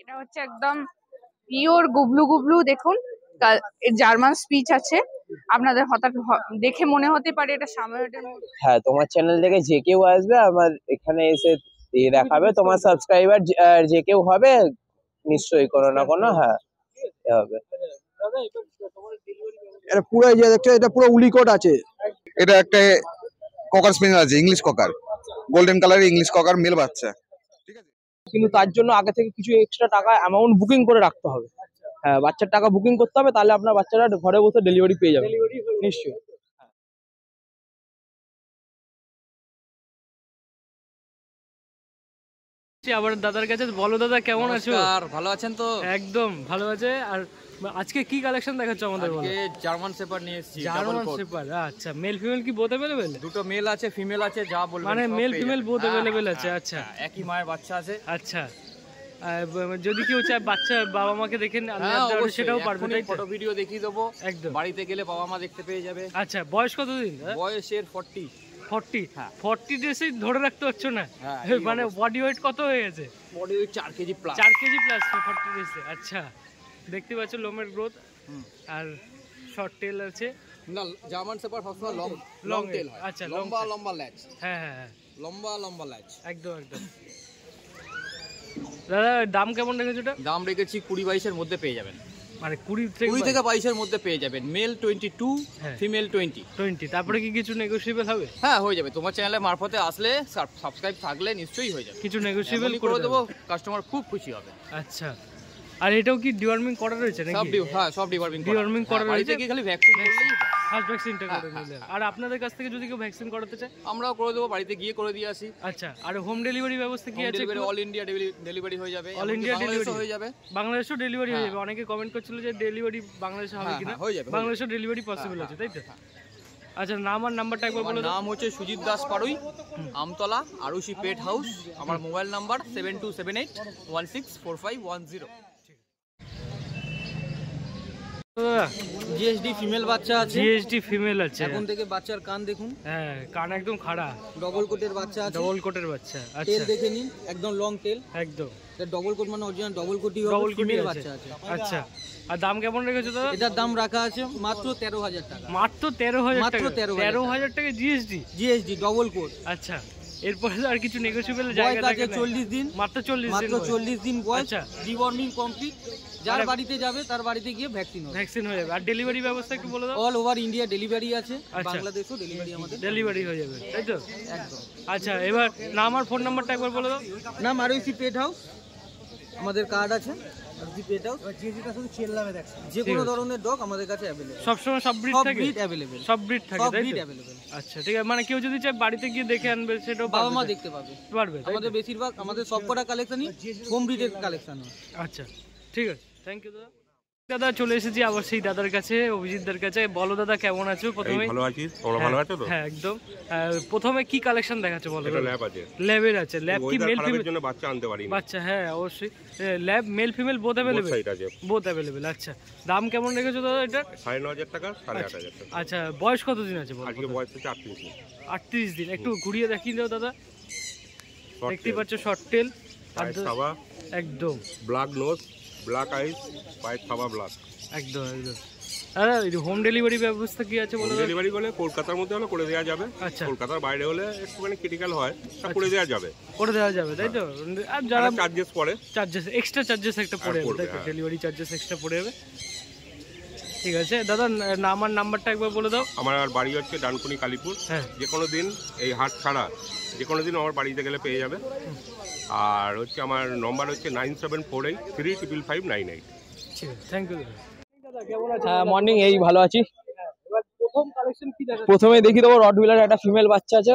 এটা হচ্ছে একদম পিওর গুবলু গুবলু। দেখুন জার্মান স্পিচ আছে। আপনাদের হঠাৎ দেখে মনে হতে পারে এটা সাময়িকের মধ্যে। হ্যাঁ, তোমার চ্যানেল থেকে যে কেউ আসবে আমার এখানে এসে দেখাবে, তোমার সাবস্ক্রাইবার যে কেউ হবে নিশ্চয়ই কোনো না কোনো। হ্যাঁ, হবে। এটা পুরো এই যে দেখছো, এটা পুরো উলিকট আছে। এটা একটা ককার স্পেনিয়েল আছে, ইংলিশ ককার, গোল্ডেন কালারের ইংলিশ ককার মেল বাচ্চা। কিন্তু তার জন্য আগে থেকে কিছু এক্সট্রা টাকা অ্যামাউন্ট বুকিং করে রাখতে হবে। হ্যাঁ, বাচ্চার টাকা বুকিং করতে হবে, তাহলে আপনার বাচ্চারা ঘরে বসে ডেলিভারি পেয়ে যাবে নিশ্চয়ই। আবার দাদার কাছে। বলো দাদা, কেমন আছো? ভালো আছেন তো? একদম ভালো আছে। আর আজকে কি কালেকশন দেখাচ্ছ আমাদের? বলো। জার্মান শেপার্ড নিয়ে এসেছি। জার্মান শেপার্ড, আচ্ছা। মেল ফিমেল কি বোথ अवेलेबल? দুটো মেল আছে, ফিমেল আছে, যা বলবেন মানে মেল ফিমেল বোথ अवेलेबल আছে। আচ্ছা, একই মায়ের বাচ্চা আছে। আচ্ছা, যদি কেউ চায় বাচ্চা বাবা মাকে দেখে সেটাও পারবে, তাই তো? ফটো ভিডিও দেখিয়ে দেবো, একদম। বাড়িতে গেলে বাবা মা দেখতে পেয়ে যাবে। আচ্ছা, বয়স কতদিন? বয়সের 40 ডেসে ধরে রাখতে পারছো না? মানে বডি ওয়েট কত হয়ে গেছে? Body weight 4 KG plus. 4 KG plus 40 ডেসে। আচ্ছা, দেখতে পাচ্ছ লোমের গ্রোথ। আর শর্ট টেল আছে। না, জার্মান শেপার্ড সবসময় লং টেল হয়। আচ্ছা, লম্বা ল্যাজ। হ্যাঁ হ্যাঁ হ্যাঁ, লম্বা ল্যাজ। একদম একদম। দাদা, দাম কেমন রেখেছো? দাম রেখেছি 20-22 এর মধ্যে পেয়ে যাবেন। মানে 20 থেকে 22 এর মধ্যে পেয়ে যাবেন। Male 22, female 20। তারপরে কি কিছু নেগোশিয়েবল হবে? হ্যাঁ, হয়ে যাবে। তোমার চ্যানেলের মারফতে আসলে, সাবস্ক্রাইব থাকলে নিশ্চয়ই হয়ে যাবে। কিছু নেগোশিয়েবল করে দেবো, কাস্টমার খুব খুশি হবে। আচ্ছা, আর এটাও কি ডিওয়ার্মিং করা রয়েছে নাকি? সব ডিওয়ার্মিং করা রয়েছে। বাড়িতে গিয়ে খালি ভ্যাকসিন করলেই ফার্স্ট ভ্যাকসিনটা করে নিলে। আর আপনাদের কাছ থেকে যদি কেউ ভ্যাকসিন করাতে চায় আমরাও করে দেবো, বাড়িতে গিয়ে করে দিয়ে আসি। আচ্ছা, আর হোম ডেলিভারি ব্যবস্থা কি আছে? অল ইন্ডিয়া ডেলিভারি হয়ে যাবে। অল ইন্ডিয়া ডেলিভারি হয়ে যাবে। বাংলাদেশেও ডেলিভারি হয়ে যাবে। অনেকে কমেন্ট করছিল যে ডেলিভারি বাংলাদেশে হবে কিনা। বাংলাদেশেও ডেলিভারি পসিবল আছে, তাই তো? আচ্ছা, নাম আর নাম্বারটা একবার বলো। নাম হচ্ছে সুজিত দাস পাড়ুই, আমতলা, আরুষি পেট হাউস। আমার মোবাইল নাম্বার 7278164510। জিএসডি ফিমেল বাচ্চা আছে। জিএসডি ফিমেল আছে। এখন থেকে বাচ্চার কান দেখুন। হ্যাঁ, কান একদম খাড়া। ডবল কোটের বাচ্চা আছে। ডবল কোটের বাচ্চা। আচ্ছা, টেল দেখে নিন, একদম লং টেল। একদম ডবল কোট মানে অরিজিনাল ডবল কোটই হবে। ডবল কোটের বাচ্চা আছে। আচ্ছা, আর দাম কেমন রেখেছো দাদা? এটার দাম রাখা আছে মাত্র 13,000 টাকা। মাত্র 13,000 টাকা? মাত্র 13,000 টাকা জিএসডি ডবল কোট। আচ্ছা, এরপরে আর কিছু নেগোশিয়েবল জায়গা থাকে? 40 দিন। মাত্র 40 দিন বয়স। আচ্ছা, ডিওয়ার্মিং কমপ্লিট। যার বাড়িতে যাবে তার বাড়িতে গিয়ে ভ্যাকসিন হয়ে যাবে। আর ডেলিভারি ব্যবস্থা একটু বলে দাও। অল ওভার ইন্ডিয়া ডেলিভারি আছে। বাংলাদেশও ডেলিভারি আমাদের ডেলিভারি হয়ে যাবে, তাই তো? একদম। আচ্ছা, এবার নাম আর ফোন নাম্বারটা একবার বলে দাও। নাম আরুষি পেট হাউস, আমাদের কার্ড আছে। পেট হাউস যে কোনো ধরনের ডগ আমাদের কাছে অ্যাভেলেবল। সবসময় সব ব্রিড থাকে? সব ব্রিড থাকে, তাই তো? আচ্ছা, ঠিক আছে। মানে কেউ যদি চায় বাড়িতে গিয়ে দেখে আনবে, সেটাও বাবা মা দেখতে পারবে। আমাদের বেশিরভাগ আমাদের সবকটা কালেকশনই হোম ব্রিডের কালেকশন। আচ্ছা, ঠিক আছে, থ্যাংক ইউ দাদা। দাদা, চলে এসেছি আবার সেই দাদার কাছে, অভিজিৎদার কাছে। বলো দাদা, কেমন আছো? প্রথমে ভালো আছি, তোমরা ভালো আছো তো? হ্যাঁ, একদম। প্রথমে কি কালেকশন দেখাচ্ছো বলো? এটা ল্যাব আছে। ল্যাবের আছে। ল্যাব কি মেল ফিমেল? জন্য বাচ্চা আনতে পারি। বাচ্চা, হ্যাঁ অবশ্যই। Lab male female both available? Both available. আচ্ছা, দাম কেমন রেখেছো দাদা এটা? 9,500 টাকা, 8,500 টাকা। আচ্ছা, বয়স কতদিন আছে বলো? আজকে বয়স হচ্ছে 38 দিন। 38 দিন। একটু ঘুরিয়ে দেখিয়ে দাও দাদা। দেখতে পাচ্ছ শর্ট টেল, একদম ব্ল্যাক নোজ, ব্ল্যাক আইস, হোয়াইট থাবা ব্ল্যাক। একদম একদম। দাদা, হোম ডেলিভারি ব্যবস্থা কি আছে বলো? ডেলিভারি করলে কলকাতার মধ্যে হলে করে দেওয়া যাবে। আচ্ছা, কলকাতার বাইরে হলে একটুখানি ক্রিটিক্যাল হয়, তা করে দেওয়া যাবে। তাই তো? আর যারা চার্জেস পড়ে, এক্সট্রা চার্জেস একটা পড়ে যাবে, তাই তো? ডেলিভারি চার্জেস এক্সট্রা পড়ে যাবে। ঠিক আছে দাদা, নাম আর নাম্বারটা একবার বলে দাও। আমার বাড়ি হচ্ছে ডানকুনি, কালীপুর। হ্যাঁ, যে কোনো দিন এই হাট ছাড়া যে কোনো দিন আমার বাড়িতে গেলে পেয়ে যাবে। আর হচ্ছে আমার নম্বর হচ্ছে 9748355598। ঠিক আছে, থ্যাংক ইউ দাদা। কেমন আছেন? হ্যাঁ, মর্নিং। এই ভালো আছি। এবার প্রথম কালেকশন কি দেখাচ্ছেন? প্রথমে দেখি দেবো রডহুইলার একটা ফিমেল বাচ্চা আছে।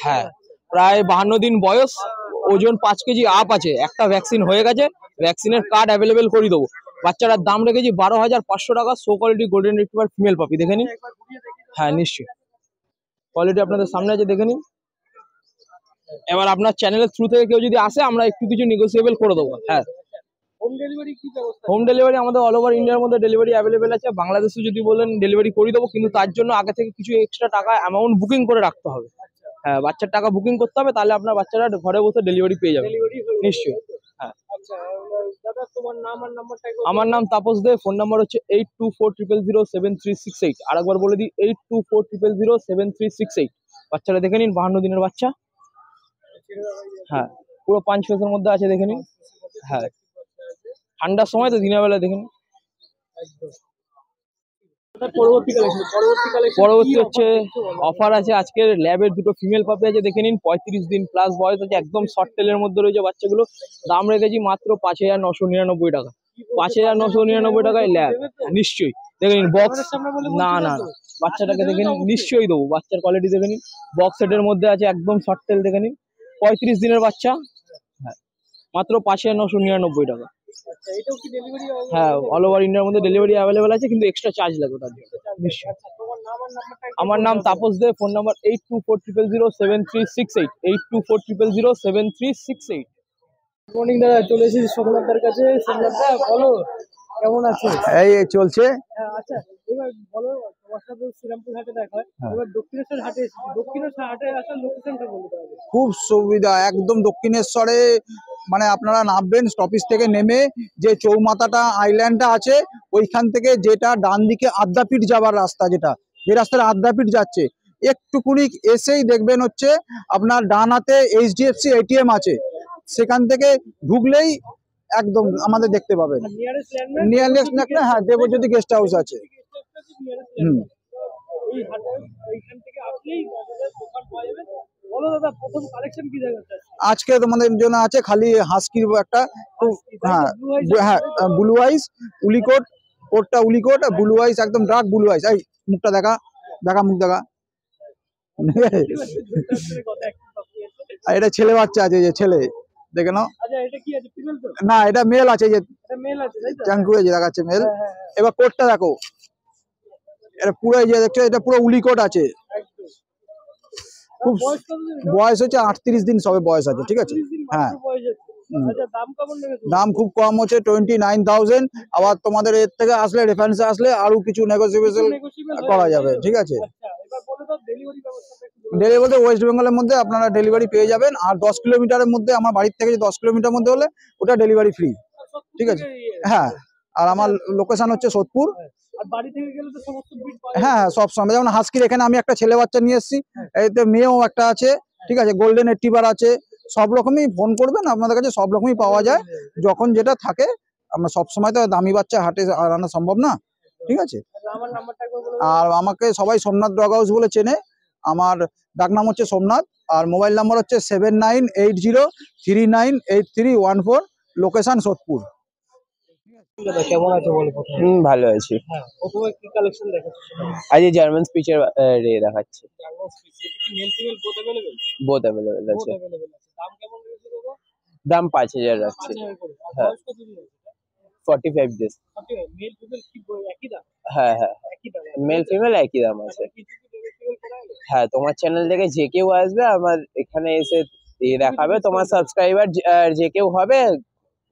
হ্যাঁ, প্রায় 52 দিন বয়স, ওজন 5 কেজি আপ আছে। একটা ভ্যাকসিন হয়ে গেছে, ভ্যাকসিনের কার্ড অ্যাভেলেবেল করে দেবো। বাচ্চাটার দাম রেখেছি 12,500 টাকা। So quality golden retriever female পাপি, দেখে নিন। হ্যাঁ, নিশ্চয়ই কোয়ালিটি আপনাদের সামনে আছে, দেখে নিন। এবার আপনার চ্যানেলের থ্রু থেকে কেউ যদি আসে, আমরা একটু কিছু নেগোসিয়েবল করে দেবো। হ্যাঁ, হোম ডেলিভারি কি ব্যবস্থা? হোম ডেলিভারি আমাদের অল ওভার ইন্ডিয়ার মধ্যে ডেলিভারি অ্যাভেলেবেল আছে। বাংলাদেশে যদি বলেন ডেলিভারি করে দেবো, কিন্তু তার জন্য আগে থেকে কিছু এক্সট্রা টাকা অ্যামাউন্ট বুকিং করে রাখতে হবে। হ্যাঁ, বাচ্চার টাকা বুকিং করতে হবে, তাহলে আপনার বাচ্চারা ঘরে বসে ডেলিভারি পেয়ে যাবে নিশ্চয়ই। হ্যাঁ। আচ্ছা দাদা তোমার নাম আর নাম্বারটা আমার নাম তাপস দে, ফোন নাম্বার হচ্ছে 8240007368। আরেকবার বলে দিই 8240007368। বাচ্চাটা দেখে নিন, 52 দিনের বাচ্চা। হ্যাঁ, পুরো 5 ফেসের মধ্যে আছে, দেখে নিন। হ্যাঁ, ঠান্ডার সময় তো দিনের বেলা দেখে নিন। পরবর্তী হচ্ছে অফার আছে আজকের, ল্যাবের দুটো ফিমেল পাপি আছে, দেখে নিন। 35 দিন প্লাস বয়স আছে, একদম শর্ট টেলের মধ্যে রয়েছে বাচ্চাগুলো। দাম রেখেছি মাত্র 5999 টাকা। 5999 টাকায় ল্যাব, নিশ্চয়ই দেখে নিন। বক্স না না বাচ্চাটাকে দেখে নিন, নিশ্চয়ই দেবো। বাচ্চার কোয়ালিটি দেখে নিন, বক্স সেটের মধ্যে আছে, একদম শর্ট টেল দেখে নিন। 35 দিনের বাচ্চা। হ্যাঁ, মাত্র 5999 টাকা। হ্যাঁ, অল ওভার ইন্ডিয়ার মধ্যে ডেলিভারি অ্যাভেলেবেল আছে, কিন্তু এক্সট্রা চার্জ লাগবে তার জন্য। নিশ্চয়ই। আমার নাম তাপস দে, ফোন নাম্বার 8240007368। 8240007368। মর্নিং দাদা, চলে এসেছি সোমনাথদার কাছে। সোমনাথদা বলো কেমন আছে? এই চলছে। আচ্ছা এবার বলো, তোমার সাথে শ্রীরামপুর হাটে দেখা হয়, এবার দক্ষিণেশ্বর হাটে এসেছি। দক্ষিণেশ্বর হাটে আসার লোকেশনটা বলতে হবে। খুব সুবিধা, একদম দক্ষিণেশ্বরে মানে আপনারা নামবেন স্টপেজ থেকে নেমে, যে চৌমাথাটা আইল্যান্ডটা আছে ওইখান থেকে যেটা ডান দিকে আদ্যাপীঠ যাবার রাস্তা, যে রাস্তাটা আদ্যাপীঠ যাচ্ছে, একটুকুনি এসেই দেখবেন হচ্ছে আপনার ডান হাতে HDFC ATM আছে। সেখান থেকে ঢুকলেই একদম আমাদের দেখতে পাবেন। নিয়ারেস্ট না, হ্যাঁ, দেবজ্যোতি গেস্ট হাউস আছে। এই হাটে এইখান থেকে আসলেই দোকান পাওয়া যাবে। বলো দাদা, প্রথম কালেকশন কি দেখাচ্ছে আজকে তোমাদের জন্য আছে খালি হাস্কির একটা, হ্যাঁ হ্যাঁ, ব্লু আইস উলিকোট, কোটটা উলিকোট, ব্লু আইস, একদম ডার্ক ব্লু আইস। এই মুখটা দেখা, মুখ দেখা। আর এটা ছেলে বাচ্চা আছে, যে ছেলে দেখে নাও। না, এটা মেল আছে, যে চাঙ্কু দেখাচ্ছে মেল। এবার কোটটা দেখো, এটা পুরো যে দেখছো, এটা পুরো উলিকোট আছে। খুব বয়স হচ্ছে 38 দিন সবে বয়স আছে, ঠিক আছে। হ্যাঁ, দাম খুব কম হচ্ছে 29,000। আবার তোমাদের এর থেকে আসলে রেফারেন্সে আসলে আরো কিছু নেগোসিয়েবল করা যাবে, ঠিক আছে। ডেলিভারি বলতে ওয়েস্ট বেঙ্গলের মধ্যে আপনারা ডেলিভারি পেয়ে যাবেন। আর 10 কিলোমিটারের মধ্যে, আমার বাড়ির থেকে 10 কিলোমিটার মধ্যে হলে ওটা ডেলিভারি ফ্রি, ঠিক আছে। হ্যাঁ, আর আমার লোকেশন হচ্ছে সোদপুর। হ্যাঁ, সব সময় যেমন হাস্কির এখানে আমি একটা ছেলে বাচ্চা নিয়ে এসেছি, এতে মেয়েও একটা আছে, ঠিক আছে। গোল্ডেন রিট্রিভার আছে, সব রকমই ফোন করবেন, আপনাদের কাছে সব রকমই পাওয়া যায়। যখন যেটা থাকে, আমরা সব সময় তো দামি বাচ্চা হাটে আনা সম্ভব না, ঠিক আছে। আর আমাকে সবাই সোমনাথ ডগ হাউস বলে চেনে। আমার ডাকনাম হচ্ছে সোমনাথ, আর মোবাইল নাম্বার হচ্ছে 7980398314, লোকেশন সোদপুর। কেমন আছে বলো? ভালো আছি। প্রথমে কি কালেকশন দেখাচ্ছ? আজ জার্মান স্পিচের রে দেখাচ্ছে। জার্মান স্পিচ, এটা কি male female both available? Both available আছে। দাম কেমন রয়েছে দাদা? দাম 5000 রাখছে। 5000 করে। আর হ্যাঁ, বয়স কত দিন আছে? 45 ডেজ। মেল ফিমেল কি একই দাম? হ্যাঁ হ্যাঁ, একই দাম। মেল ফিমেল একই দাম আছে। কিছু কি নেগোশিয়েবল করা যাবে? হ্যাঁ, তোমার চ্যানেল থেকে যে কেউ আসবে আমার এখানে এসে দেখাবে, তোমার সাবস্ক্রাইবার যে কেউ হবে,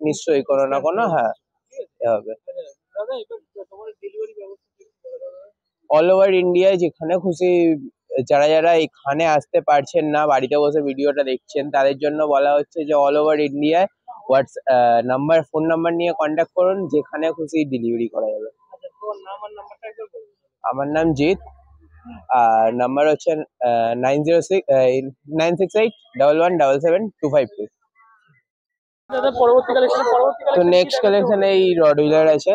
নিশ্চয়ই কোনো না কোনো, হ্যাঁ হবে। দাদা এবার তোমার ডেলিভারি ব্যবস্থা অল ওভার ইন্ডিয়ায় যেখানে খুশি, যারা যারা এখানে আসতে পারছেন না, বাড়িতে বসে ভিডিওটা দেখছেন, তাদের জন্য বলা হচ্ছে যে অল ওভার ইন্ডিয়ায় ফোন নাম্বার নিয়ে কন্ট্যাক্ট করুন, যেখানে খুশি ডেলিভারি করা যাবে। তোমার নাম আর নাম্বারটা একবার বলুন। আমার নাম জিৎ, আর নাম্বার হচ্ছে 96811777252। দাদা পরবর্তী কালেকশন তো নেক্সট কালেকশন এই রডউইলার আছে।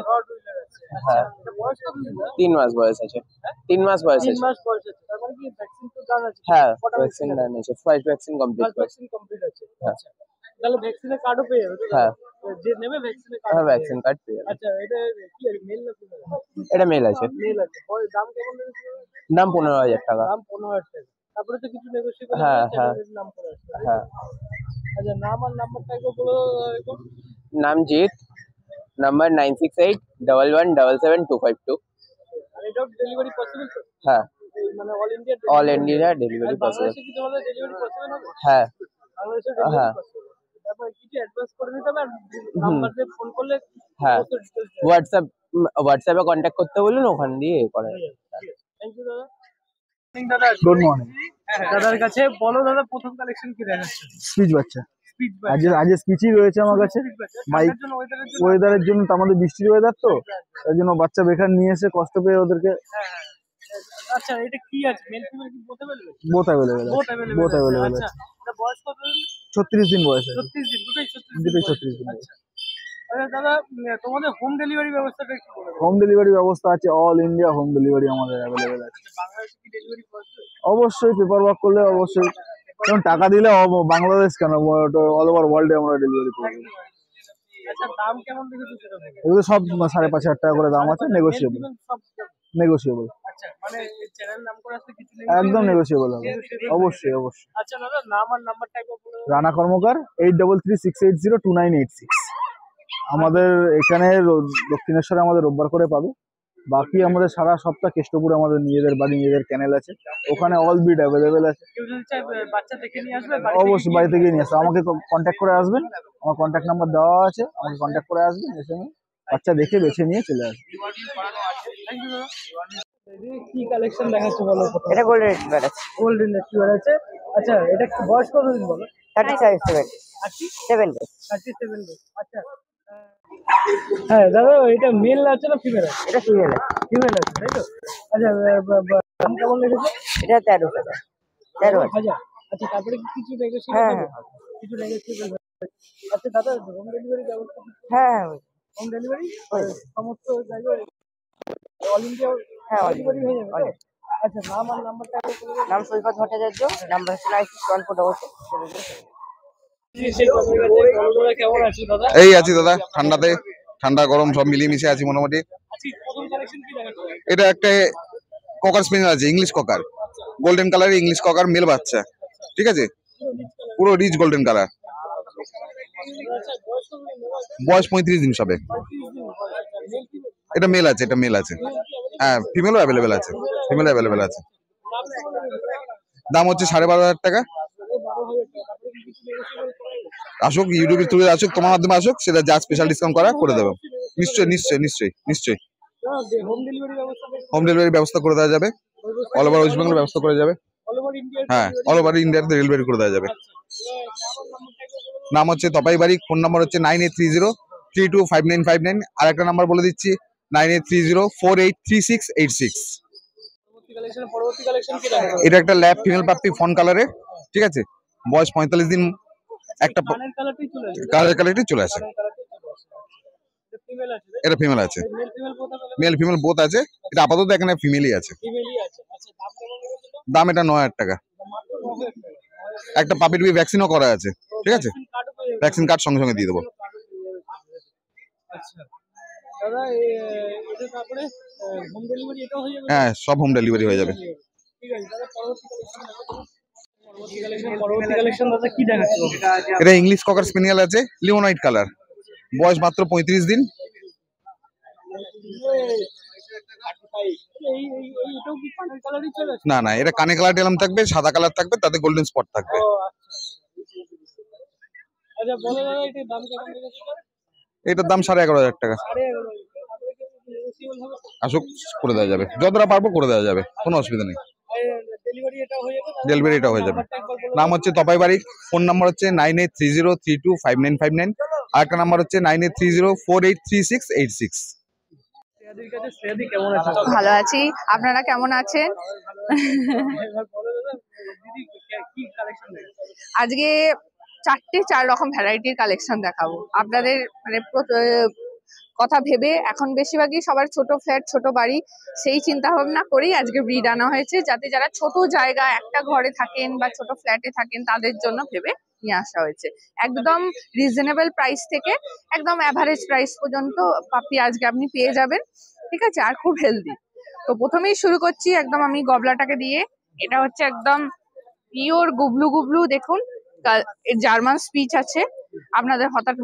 হ্যাঁ, 3 মাস বয়স আছে। 3 মাস বয়স আছে। 3 মাস বয়স আছে। তার মানে কি ভ্যাকসিন তো ডান আছে? হ্যাঁ, ভ্যাকসিন ডান আছে। ফার্স্ট ভ্যাকসিন কমপ্লিট আছে। ভ্যাকসিন কমপ্লিট আছে। আচ্ছা, তাহলে ভ্যাকসিনের কার্ডও পেয়ে যাবে? হ্যাঁ, যে নেবে ভ্যাকসিনের কার্ড। হ্যাঁ, ভ্যাকসিন কার্ড পেয়ে যাবে। আচ্ছা, এটা কি আছে, মেল না ফিমেল? এটা মেল আছে। মেল আছে। দাম কেমন রয়েছে? দাম 15,000 টাকা। দাম 15,000 টাকা। তারপরে তো কিছু নেগোশিয়েবল হ্যাঁ, আছে, হ্যাঁ। নাম করে আছে। হ্যাঁ। আচ্ছা, নাম আর নাম্বারটা একবার বলো। নাম জিৎ, নাম্বার 9681177252। আর এটা ডেলিভারি পসিবল তো? হ্যাঁ, মানে অল ইন্ডিয়া ডেলিভারি পসিবল। বাংলাদেশে কি তোমাদের ডেলিভারি পসিবল হবে? হ্যাঁ, বাংলাদেশে হ্যাঁ। Delivery possible. তারপর কিছু অ্যাডভান্স করে নিতে হবে, আর নাম্বার দিয়ে ফোন করলে হ্যাঁ, হোয়াটসঅ্যাপে কন্ট্যাক্ট করতে বলুন, ওখান দিয়ে করে। থ্যাংক ইউ দাদা। দাদা গুড মর্নিং। দাদার কাছে বলো দাদা, প্রথম কালেকশন কি দেখাচ্ছ? স্পিচ বাচ্চা। আজকে স্পিচই রয়েছে আমার কাছে। বাইক ওয়েদারের জন্য তো, আমাদের বৃষ্টির ওয়েদার তো, তাই জন্য বাচ্চা বেকার নিয়ে এসে কষ্ট পেয়ে ওদেরকে। আচ্ছা এটা কি আছে, মেল ফিমেল কি বোথ अवेलेबल? বোথ অ্যাভেলেবেল আছে, বোথ অ্যাভেলেবেল আছে। আচ্ছা এটা বয়স কত দিন? 36 দিন বয়স আছে। 36 দিন, দুটোই 36 দুটোই দিন। 36 দিন। আচ্ছা দাদা তোমাদের হোম ডেলিভারি ব্যবস্থাটা একটু বলে দাও। হোম ডেলিভারি ব্যবস্থা আছে, অল ইন্ডিয়া হোম ডেলিভারি আমাদের অ্যাভেলেবেল আছে। বাংলাদেশে কি ডেলিভারি পসিবল? অবশ্যই পেপার ওয়ার্ক করলে অবশ্যই, কারণ টাকা দিলে বাংলাদেশ কেন, অল ওভার ওয়ার্ল্ডে আমরা ডেলিভারি করি। আচ্ছা দাম কেমন রেখেছো সেটা বলো। এগুলো সব 5,500 টাকা করে দাম আছে, নেগোসিয়েবল। নেগোসিয়েবল, আচ্ছা মানে চ্যানেল নাম করে আসলে কিছু নেই? একদম নেগোসিয়েবল হবে, অবশ্যই অবশ্যই। আচ্ছা দাদা নাম আর নাম্বারটা একবার বলে দাও। রানা কর্মকার 8336802986। আমাদের এখানে দক্ষিণেশ্বরে আমাদের রোববার করে পাবে। বাকি আমাদের সারা সপ্তাহ কেষ্টপুরে আমাদের নিজেদের বাড়ি, নিজেদের ক্যানেল আছে, ওখানে অল ব্রিড অ্যাভেলেবেল আছে। কেউ যদি চায় বাচ্চা দেখে নিয়ে আসবে, অবশ্যই বাড়িতে গিয়ে নিয়ে আসবে, আমাকে কন্ট্যাক্ট করে আসবেন, আমার কন্ট্যাক্ট নাম্বার দেওয়া আছে, আমাকে কন্ট্যাক্ট করে আসবেন, এসে নিয়ে বাচ্চা দেখে বেছে নিয়ে চলে আসবে। কি কালেকশন দেখাচ্ছ বলো? এটা গোল্ডেন রিট্রিভার আছে। গোল্ডেন রিট্রিভার আছে। আচ্ছা এটা কি বয়স কত দিন বলো? 37 days। 37 days। আচ্ছা হ্যাঁ দাদা এটা মেল আছে না ফিমেল আছে? এটা ফিমেল আছে। ফিমেল আছে তাই তো? আচ্ছা দাম কেমন লেগেছে? এটা 13,000। 13,000। আচ্ছা তারপরে কি কিছু নেগোশিয়েবল হ্যাঁ হবে? কিছু নেগোশিয়েবল হবে। আচ্ছা দাদা হোম ডেলিভারি ব্যবস্থা? হ্যাঁ হোম ডেলিভারি সমস্ত জায়গায় অল ইন্ডিয়া হ্যাঁ ডেলিভারি হয়ে যাবে তো? আচ্ছা নাম আর নাম্বারটা একবার বলে দাও। নাম সৈকত ভট্টাচার্য, নাম্বার হচ্ছে 961444। কেমন আছো দাদা? এই আছি দাদা, ঠান্ডাতে, ঠান্ডা গরম সব মিলিয়ে মিশে আছি মোটামুটি। আজকে প্রথম কালেকশন কি দেখাচ্ছ? এটা একটা ককার স্পেনিয়াল আছে, ইংলিশ ককার, গোল্ডেন কালারের ইংলিশ ককার, মেল বাচ্চা, ঠিক আছে, পুরো রিচ গোল্ডেন কালার। বয়স 35 দিন সবে। এটা মেল আছে, এটা মেল আছে, হ্যাঁ ফিমেলও অ্যাভেলেবেল আছে, ফিমেল অ্যাভেলেবেল আছে। দাম হচ্ছে 12,500 টাকা। আসুক ইউটিউবের থ্রুতে আসুক, তোমার মাধ্যমে আসুক, সেটা যা স্পেশাল ডিসকাউন্ট করা করে দেবো। নিশ্চয়ই নিশ্চয়ই নিশ্চয়ই নিশ্চয়ই হোম ডেলিভারি ব্যবস্থা? হোম ডেলিভারি ব্যবস্থা করে দেওয়া যাবে, অল ওভার ওয়েস্ট বেঙ্গল ব্যবস্থা করে যাবে। All over India? হ্যাঁ অল ওভার ইন্ডিয়াতে ডেলিভারি করে দেওয়া যাবে। নাম হচ্ছে তপাই বাড়ি, ফোন নাম্বার হচ্ছে 9830325959। আর একটা নাম্বার বলে দিচ্ছি 9830483686। পরবর্তী কালেকশন কি দেখাচ্ছ? এটা একটা ল্যাব ফিমেল পাপ্পি ফন কালারের, ঠিক আছে, বয়স 45 দিন, একটা কানের কালারটাই চলে আসবে। কালার কালারটি চলে আসে। ফিমেল আছে? এটা ফিমেল আছে, male female both available? Male female both আছে। এটা আপাতত এখানে ফিমেলই আছে। ফিমেলই আছে। আচ্ছা দাম কেমন লেগেছে? দাম এটা 9,000 টাকা। মাত্র 9,000 টাকা। একটা পাপি টুপি ভ্যাকসিনও করা আছে, ঠিক আছে, কার্ডও পেয়ে যাবে। ভ্যাকসিন কার্ড সঙ্গে সঙ্গে দিয়ে দেবো। আচ্ছা দাদা এটা তারপরে হোম ডেলিভারি এটাও হয়ে যাবে? হ্যাঁ সব হোম ডেলিভারি হয়ে যাবে। ঠিক আছে দাদা পরবর্তী কালেকশন দাদা কি দেখাচ্ছ? এটা ইংলিশ ককার স্পেনিয়াল আছে, লিওনাইট কালার, বয়স মাত্র 35 দিন। এটাও কি কানের কালারই চলে আসবে? না না, এটা কানে কালার টেলাম থাকবে, সাদা কালার থাকবে, তাতে গোল্ডেন স্পট থাকবে। আচ্ছা বলো দাদা এটার দাম কেমন লেগেছে? এটার দাম 11,500 টাকা। 11,500। আসুক করে দেওয়া যাবে, যতটা পারবো করে দেওয়া যাবে, কোনো অসুবিধা নেই। ডেলিভারি এটা হয়ে যাবে? ডেলিভারি এটা হয়ে যাবে। নাম হচ্ছে তপাই বাড়ি, ফোন নাম্বার হচ্ছে 9830325959। আর একটা নাম্বার হচ্ছে 9830483686। শ্রেয়াদির কাছে, শ্রেয়াদি কেমন আছে? ভালো আছি, আপনারা কেমন আছেন? বলো দাদা দিদি কি কালেকশন দেখেছো? আজকে 4 রকম ভ্যারাইটির কালেকশন দেখাবো আপনাদের। মানে কথা ভেবে এখন বেশিরভাগই সবার ছোট ফ্ল্যাট, ছোট বাড়ি, সেই চিন্তা ভাবনা করেই আজকে ব্রিড আনা হয়েছে, যাতে যারা ছোট জায়গা একটা ঘরে থাকেন বা ছোট ফ্ল্যাটে থাকেন তাদের জন্য ভেবে নিয়ে আসা হয়েছে। একদম রিজনেবল প্রাইস থেকে একদম অ্যাভারেজ প্রাইস পর্যন্ত পাপি আজকে আপনি পেয়ে যাবেন, ঠিক আছে, আর খুব হেলদি। তো প্রথমেই শুরু করছি একদম আমি গবলাটাকে দিয়ে। এটা হচ্ছে একদম পিওর গুবলু গুবলু, দেখুন জার্মান স্পিচ আছে। আপনাদের হঠাৎ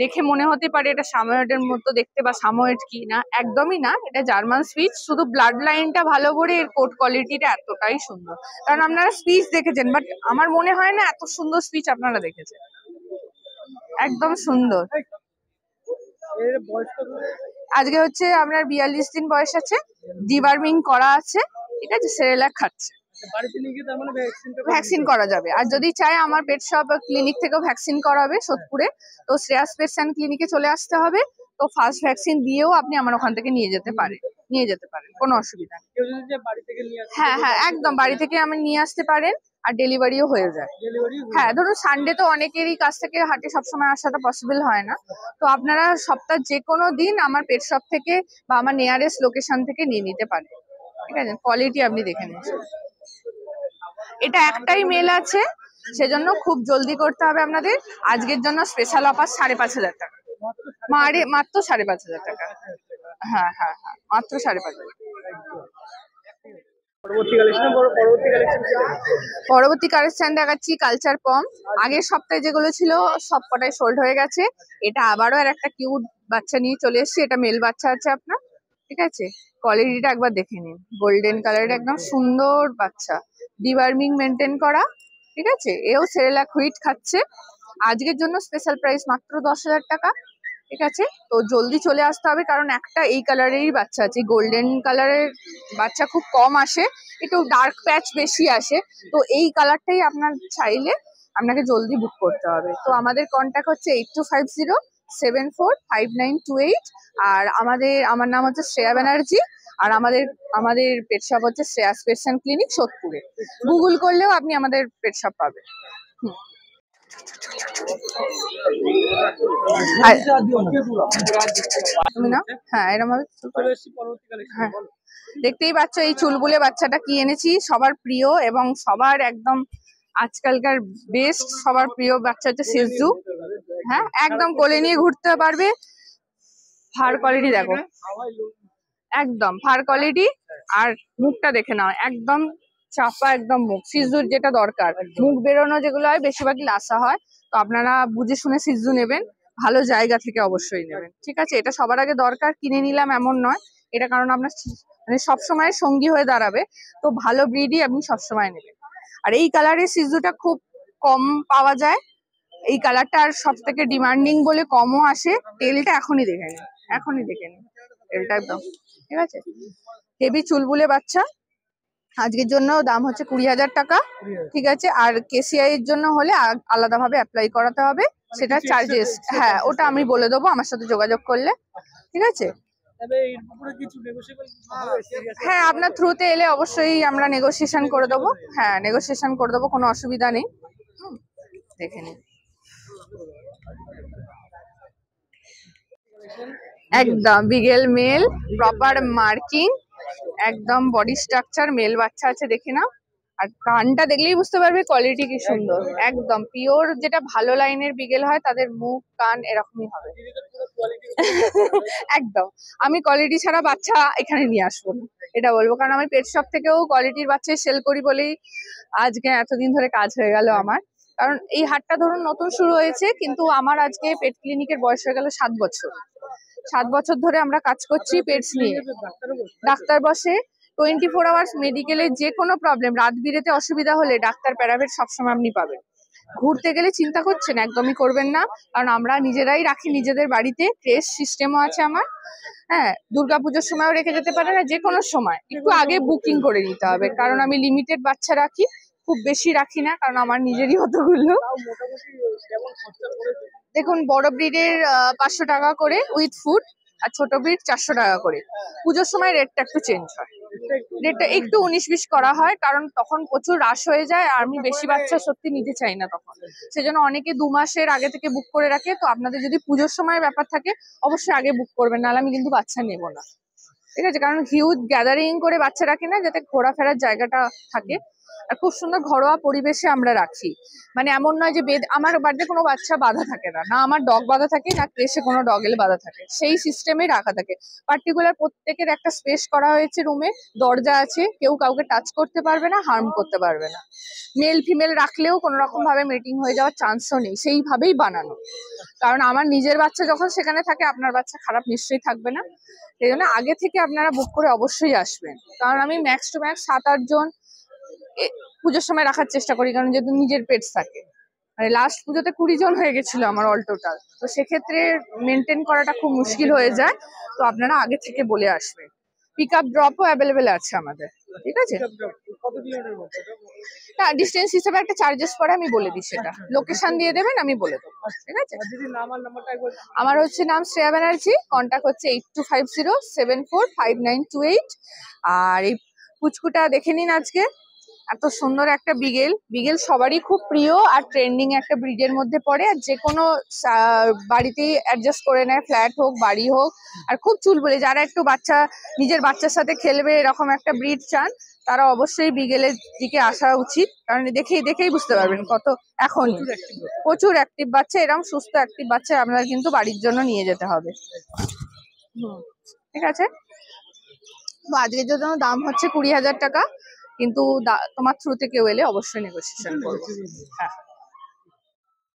দেখে মনে হতে পারে এটা সামোয়েডের মতো দেখতে বা সামোয়েড কি না, একদমই না, এটা জার্মান স্পিচ। শুধু ব্লাড লাইনটা ভালো করে এর কোট কোয়ালিটিটা এতটাই সুন্দর। কারণ আপনারা স্পিচ দেখেছেন, বাট আমার মনে হয় না এত সুন্দর স্পিচ আপনারা দেখেছেন, একদম সুন্দর। এর বয়স কত? আজকে হচ্ছে আপনার 42 দিন বয়স আছে, ডিওয়ার্মিং করা আছে, ঠিক আছে, সেরেলাক খাচ্ছে। বাড়িতে নিয়ে গিয়ে তার মানে ভ্যাকসিন করা যাবে। আর যদি চায় আমার পেট শপ ক্লিনিক থেকেও ভ্যাকসিন করাবে সোদপুরে, তো শ্রেয়াস পেটস ক্লিনিকে চলে আসতে হবে। তো ফার্স্ট ভ্যাকসিন দিয়েও আপনি আমার ওখান থেকে নিয়ে যেতে পারেন, কোনো অসুবিধা নেই। কেউ যদি বাড়ি থেকে নিয়ে আসে, হ্যাঁ হ্যাঁ একদম বাড়ি থেকে আমি নিয়ে আসতে পারেন, আর ডেলিভারিও হয়ে যায়। হ্যাঁ ধরুন সানডে তো অনেকেরই কাছ থেকে হাটে সবসময় আসাটা পসিবল হয় না, তো আপনারা সপ্তাহ যে কোনো দিন আমার পেট শপ থেকে বা আমার নিয়ারেস্ট লোকেশন থেকে নিয়ে নিতে পারেন। ঠিক আছে, কোয়ালিটি আপনি দেখে নিন। এটা একটাই মেল আছে, সেজন্য খুব জলদি করতে হবে আপনাদের। আজকের জন্য স্পেশাল অফার 5,500 টাকা, মাত্র 5,500 টাকা। হ্যাঁ হ্যাঁ হ্যাঁ মাত্র 5,500। পরবর্তী কালেকশন দেখাচ্ছি কালচার পম। আগের সপ্তাহে যেগুলো ছিল সব কটাই সোল্ড হয়ে গেছে। এটা আবারও আর একটা কিউট বাচ্চা নিয়ে চলে এসেছি, এটা মেল বাচ্চা আছে আপনার। ঠিক আছে, কোয়ালিটিটা একবার দেখে নিন, গোল্ডেন কালারের একদম সুন্দর বাচ্চা, ডিওয়ার্মিং মেনটেন করা। ঠিক আছে, এও সেরেলাক হুইট খাচ্ছে। আজকের জন্য স্পেশাল প্রাইস মাত্র 10,000 টাকা। ঠিক আছে, তো জলদি চলে আসতে হবে, কারণ একটা এই কালারেরই বাচ্চা আছে। গোল্ডেন কালারের বাচ্চা খুব কম আসে, একটু ডার্ক প্যাচ বেশি আসে, তো এই কালারটাই আপনার চাইলে আপনাকে জলদি বুক করতে হবে। তো আমাদের কন্ট্যাক্ট হচ্ছে 8250745928। আর আমার নাম হচ্ছে শ্রেয়া ব্যানার্জি, আর আমাদের পেট শপ হচ্ছে শ্রেয়াস পেটস ক্লিনিক সোদপুরে। গুগল করলেও আপনি আমাদের পেট শপ পাবেন। তুমি না, হ্যাঁ এরকম ভাবে হ্যাঁ দেখতেই পাচ্ছ এই চুলবুলে বাচ্চাটা কি এনেছি, সবার প্রিয় এবং সবার একদম আজকালকার বেস্ট, সবার প্রিয় বাচ্চা হচ্ছে সিজু। হ্যাঁ একদম কোলে নিয়ে ঘুরতে পারবে। ফার কোয়ালিটি দেখো, একদম ফার কোয়ালিটি। আর মুখটা দেখে নাও, একদম চাপা একদম মুখ। সিজুর যেটা দরকার, মুখ বেরোনো যেগুলো হয় বেশিরভাগই লাসা হয়, তো আপনারা বুঝে শুনে সিজু নেবেন, ভালো জায়গা থেকে অবশ্যই নেবেন। ঠিক আছে, এটা সবার আগে দরকার, কিনে নিলাম এমন নয়, এটা কারণ আপনার মানে সবসময় সঙ্গী হয়ে দাঁড়াবে, তো ভালো ব্রিডই আপনি সবসময় নেবেন। আর এই কালারের সিজুটা খুব কম পাওয়া যায়, এই কালারটা আর সব থেকে ডিমান্ডিং বলে কমও আসে। তেলটা এখনই দেখে নিন, তেলটা একদম ঠিক আছে। হেভি চুলবুলে বাচ্চা, আজকের জন্য দাম হচ্ছে 20,000 টাকা। ঠিক আছে, আর কেসিআই এর জন্য হলে আলাদাভাবে অ্যাপ্লাই করাতে হবে, সেটা চার্জেস। হ্যাঁ ওটা আমি বলে দেবো আমার সাথে যোগাযোগ করলে। ঠিক আছে, হ্যাঁ আপনার থ্রুতে এলে অবশ্যই আমরা নেগোসিয়েশন করে দেবো। হ্যাঁ নেগোসিয়েশন করে দেবো, কোনো অসুবিধা নেই। দেখে নিন, একদম বিগেল মেল, প্রপার মার্কিং, একদম বডি স্ট্রাকচার, মেল বাচ্চা আছে দেখে নাও। আর কানটা দেখলেই বুঝতে পারবে কোয়ালিটি কি সুন্দর, একদম পিওর যেটা ভালো লাইনের বিগেল হয় তাদের মুখ কান এরকমই হবে। একদম, আমি কোয়ালিটি ছাড়া বাচ্চা এখানে নিয়ে আসবো না, এটা বলবো, কারণ আমি পেট শপ থেকেও কোয়ালিটির বাচ্চা সেল করি বলেই আজকে এতদিন ধরে কাজ হয়ে গেল আমার। কারণ এই হাটটা ধরুন নতুন শুরু হয়েছে, কিন্তু আমার আজকে পেট ক্লিনিকের বয়স হয়ে গেল 7 বছর। 7 বছর ধরে আমরা কাজ করছি পেটস নিয়ে। ডাক্তার বসে 24 আওয়ার্স, মেডিকেলের যে কোনো প্রবলেম, রাত বিরেতে অসুবিধা হলে ডাক্তার প্যারাভেট সবসময় আপনি পাবেন। ঘুরতে গেলে চিন্তা করছেন, একদমই করবেন না, কারণ আমরা নিজেরাই রাখি নিজেদের বাড়িতে, ট্রেস সিস্টেমও আছে আমার। হ্যাঁ দুর্গাপুজোর সময়ও রেখে যেতে পারে না, যে কোনো সময় একটু আগে বুকিং করে নিতে হবে, কারণ আমি লিমিটেড বাচ্চা রাখি, খুব বেশি রাখি না, কারণ আমার নিজেরই অতগুলো। দেখুন বড় ব্রিডের 500 টাকা করে উইথ ফুড, আর ছোট ব্রিড 400 টাকা করে। পুজোর সময় রেটটা একটু চেঞ্জ হয়, রেটটা একটু 19-20 করা হয়, কারণ তখন প্রচুর রাশ হয়ে যায়, আর আমি বেশি বাচ্চা সত্যি নিতে চাই না তখন, সেজন্য অনেকে 2 মাসের আগে থেকে বুক করে রাখে। তো আপনাদের যদি পুজোর সময় ব্যাপার থাকে অবশ্যই আগে বুক করবেন, নাহলে আমি কিন্তু বাচ্চা নেব না। ঠিক আছে, কারণ হিউজ গ্যাদারিং করে বাচ্চা রাখি না, যাতে ঘোরাফেরার জায়গাটা থাকে। আর খুব সুন্দর ঘরোয়া পরিবেশে আমরা রাখি, মানে এমন নয় যে আমার বাড়িতে কোনো বাচ্চা বাঁধা থাকে না, না আমার ডগ বাঁধা থাকে, না ক্রেশে কোনো ডগ এলে বাঁধা থাকে, সেই সিস্টেমে রাখা থাকে। পার্টিকুলার প্রত্যেকের একটা স্পেস করা হয়েছে, রুমে দরজা আছে, কেউ কাউকে টাচ করতে পারবে না, হার্ম করতে পারবে না। মেল ফিমেল রাখলেও কোনো রকম ভাবে মিটিং হয়ে যাওয়ার চান্সও নেই, সেইভাবেই বানানো। কারণ আমার নিজের বাচ্চা যখন সেখানে থাকে, আপনার বাচ্চা খারাপ নিশ্চয়ই থাকবে না, সেই জন্য আগে থেকে আপনারা বুক করে অবশ্যই আসবেন। কারণ আমি ম্যাক্স টু ম্যাক্স 7-8 জন পুজোর সময় রাখার চেষ্টা করি, কারণ যেহেতু নিজের পেটস থাকে। মানে লাস্ট পুজোতে 20 জন হয়ে গেছিল আমার অল টোটাল, তো সেক্ষেত্রে মেনটেন করাটা খুব মুশকিল হয়ে যায়। তো আপনারা আগে থেকে বলে আসবেন, পিক আপ ড্রপও অ্যাভেলেবেল আছে আমাদের। ঠিক আছে, না ডিস্টেন্স হিসেবে একটা চার্জেস পড়ে, আমি বলে দিই সেটা, লোকেশন দিয়ে দেবেন আমি বলে দেবো, ঠিক আছে। আমার হচ্ছে নাম শ্রেয়া ব্যানার্জি, কন্ট্যাক্ট হচ্ছে 8250745928। আর এই পুচকুটা দেখে নিন, আজকে এত সুন্দর একটা বিগেল, বিগেল সবারই খুব প্রিয় আর ট্রেন্ডিং একটা ব্রিডের মধ্যে পড়ে, আর যে কোনো বাড়িতেই অ্যাডজাস্ট করে নেয়, ফ্ল্যাট হোক বাড়ি হোক। আর খুব চুলবুলে, যারা একটু নিজের বাচ্চার সাথে খেলবে এরকম একটা ব্রিড চান, তারা অবশ্যই বিগেলের দিকে আসা উচিত, কারণ দেখেই বুঝতে পারবেন কত এখন প্রচুর অ্যাক্টিভ বাচ্চা, এরকম সুস্থ অ্যাক্টিভ বাচ্চা আপনার কিন্তু বাড়ির জন্য নিয়ে যেতে হবে। ঠিক আছে, তো আজকের জন্য দাম হচ্ছে 20,000 টাকা, কিন্তু তোমার থ্রুতে কেউ এলে অবশ্যই নেগোসিয়েশন করবো। হ্যাঁ।